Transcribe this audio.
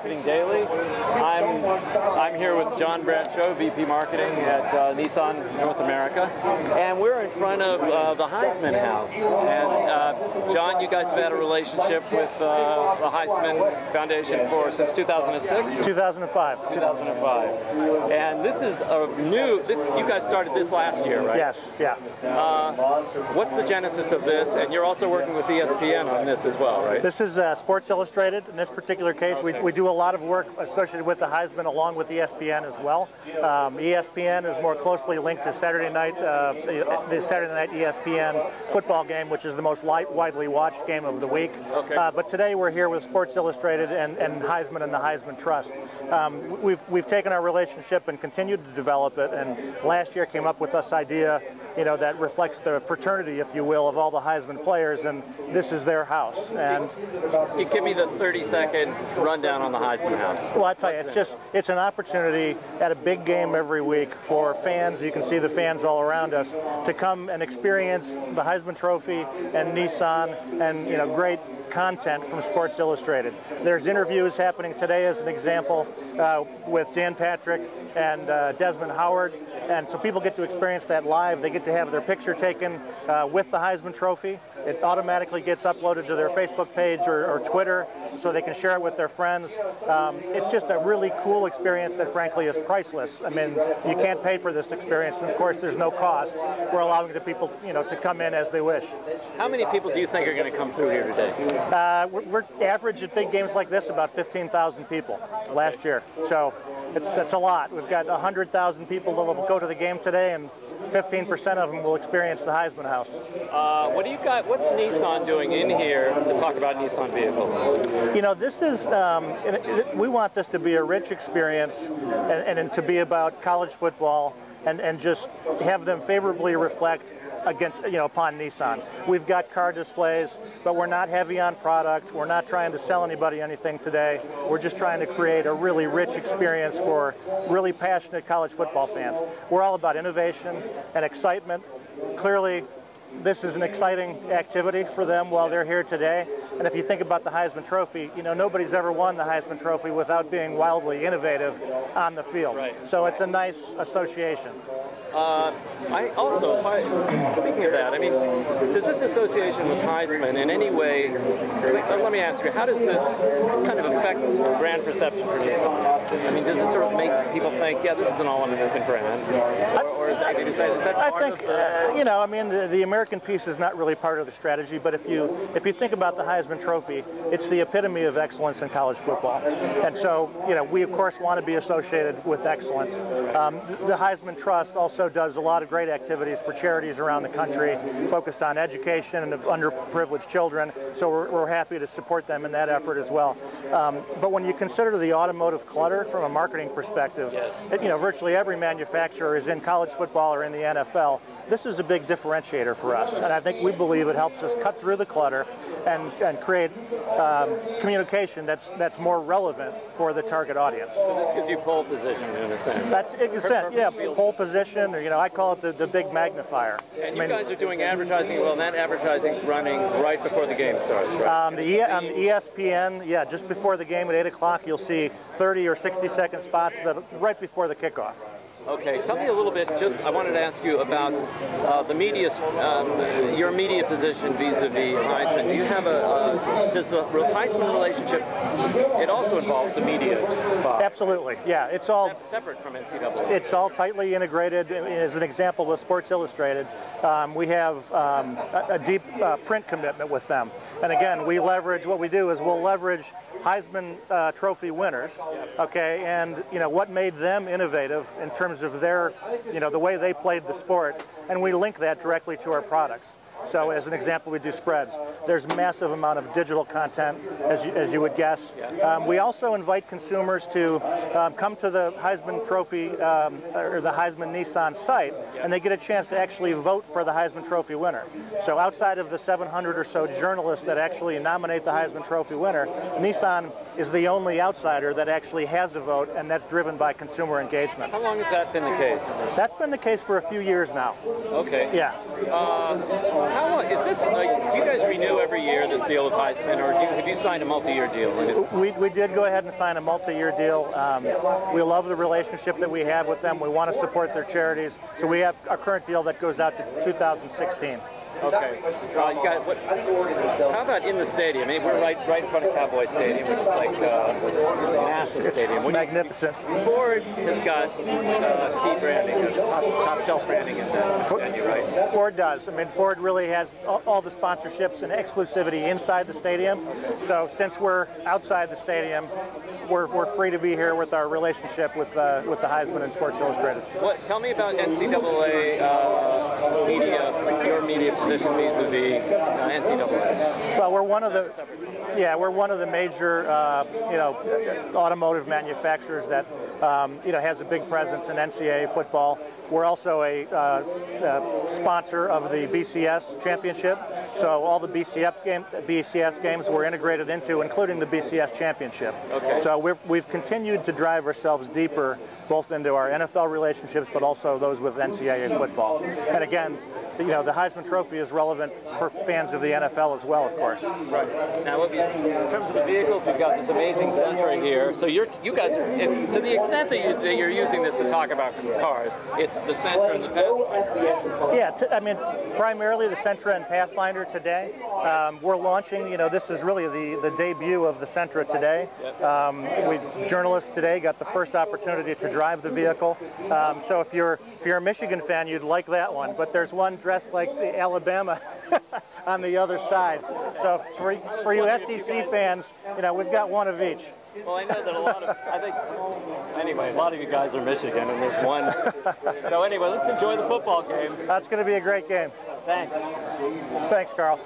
Marketing Daily. I'm here with John Brancheau, VP Marketing at Nissan North America, and we're in front of the Heisman House. And John, you guys have had a relationship with the Heisman Foundation since 2006? 2005. 2005. And this is a new. You guys started this last year, right? Yes. Yeah. What's the genesis of this? And you're also working with ESPN on this as well, right? This is Sports Illustrated. In this particular case, Okay. we do a lot of work associated with the Heisman along with ESPN as well. ESPN is more closely linked to Saturday night, the Saturday night ESPN football game, which is the most widely watched game of the week. Okay. But today we're here with Sports Illustrated and Heisman and the Heisman Trust. We've taken our relationship and continued to develop it, and last year came up with this idea, that reflects the fraternity, if you will, of all the Heisman players, and this is their house. And you give me the 30-second rundown on the Heisman House. Well, I tell you, it's an opportunity at a big game every week for fans. You can see the fans all around us to come and experience the Heisman Trophy and Nissan, and great content from Sports Illustrated. There's interviews happening today, as an example, with Dan Patrick and Desmond Howard. And so people get to experience that live. They get to have their picture taken with the Heisman Trophy. It automatically gets uploaded to their Facebook page or Twitter, so they can share it with their friends. It's just a really cool experience that, frankly, is priceless. I mean, you can't pay for this experience, and of course, there's no cost. We're allowing the people, to come in as they wish. How many people do you think are going to come through here today? We're average at big games like this about 15,000 people last year. So it's a lot. We've got 100,000 people that will go to the game today, and 15% of them will experience the Heisman House. What do you got? What's Nissan doing in here to talk about Nissan vehicles? This is, we want this to be a rich experience and to be about college football and just have them favorably reflect upon Nissan. We've got car displays, but we're not heavy on product. We're not trying to sell anybody anything today. We're just trying to create a really rich experience for really passionate college football fans. We're all about innovation and excitement. Clearly, this is an exciting activity for them while they're here today. And if you think about the Heisman Trophy, nobody's ever won the Heisman Trophy without being wildly innovative on the field. Right. So it's a nice association. Speaking of that, I mean, does this association with Heisman in any way, let me ask you, how does this kind of affect brand perception for Nissan? I mean, does this sort of make people think, yeah, this is an all-American brand? Or is that part of the American piece is not really part of the strategy, but if you think about the Heisman Trophy, it's the epitome of excellence in college football. And so, we of course want to be associated with excellence. The Heisman Trust also does a lot of great activities for charities around the country focused on education of underprivileged children, so we're happy to support them in that effort as well. But when you consider the automotive clutter from a marketing perspective, yes. Virtually every manufacturer is in college football or in the NFL. This is a big differentiator for us, and I think we believe it helps us cut through the clutter and create communication that's more relevant for the target audience. So this gives you pole position in a sense. Pole position, or I call it the big magnifier. And you guys are doing advertising well, and that advertising's running right before the game starts, right? On the ESPN, just before the game at 8 o'clock, you'll see 30 or 60-second spots right before the kickoff. Okay, tell me a little bit, I wanted to ask you about the media, your media position vis-a-vis Heisman. Do you have does the Heisman relationship, it also involves the media? Absolutely, yeah. It's all separate from NCAA. It's all tightly integrated. As an example, with Sports Illustrated, we have a deep print commitment with them. And again, what we do is we'll leverage Heisman Trophy winners, okay, and what made them innovative in terms of their, the way they played the sport, and we link that directly to our products. So as an example, we do spreads. There's massive amount of digital content, as you would guess. We also invite consumers to come to the Heisman Trophy or the Heisman Nissan site, and they get a chance to actually vote for the Heisman Trophy winner. So outside of the 700 or so journalists that actually nominate the Heisman Trophy winner, Nissan is the only outsider that actually has a vote, and that's driven by consumer engagement. How long has that been the case? That's been the case for a few years now. Okay. Yeah. How long is this? Like, do you guys renew every year this deal with Heisman, or have you signed a multi-year deal? We did go ahead and sign a multi-year deal. We love the relationship that we have with them. We want to support their charities. So we have a current deal that goes out to 2016. Okay. How about in the stadium? I mean, we're right in front of Cowboy Stadium, which is like a massive stadium. Magnificent. Ford has got key branding, top shelf branding in that venue, right? Ford does. I mean, Ford really has all the sponsorships and exclusivity inside the stadium. So since we're outside the stadium, we're free to be here with our relationship with the Heisman and Sports Illustrated. Tell me about NCAA media, your media position vis-a-vis NCAA. Well, we're one of the major automotive manufacturers that has a big presence in NCAA football. We're also a sponsor of the BCS championship, so all the BCS games we're integrated into, including the BCS championship. Okay. So we've continued to drive ourselves deeper, both into our NFL relationships, but also those with NCAA football. And again, the Heisman Trophy is relevant for fans of the NFL as well, of course. Right. Now, in terms of the vehicles, we've got this amazing Sentra here. So you guys are, to the extent that you're using this to talk about cars, it's the Sentra and the Pathfinder. Yeah, I mean, primarily the Sentra and Pathfinder today. We're launching, this is really the debut of the Sentra today. Journalists today got the first opportunity to drive the vehicle. So if you're a Michigan fan, you'd like that one. But there's one dressed like the Alabama on the other side. So for you SEC fans, we've got one of each. Well, I know that a lot of you guys are Michigan, and there's one. So anyway, let's enjoy the football game. That's going to be a great game. Thanks. Thanks, Karl.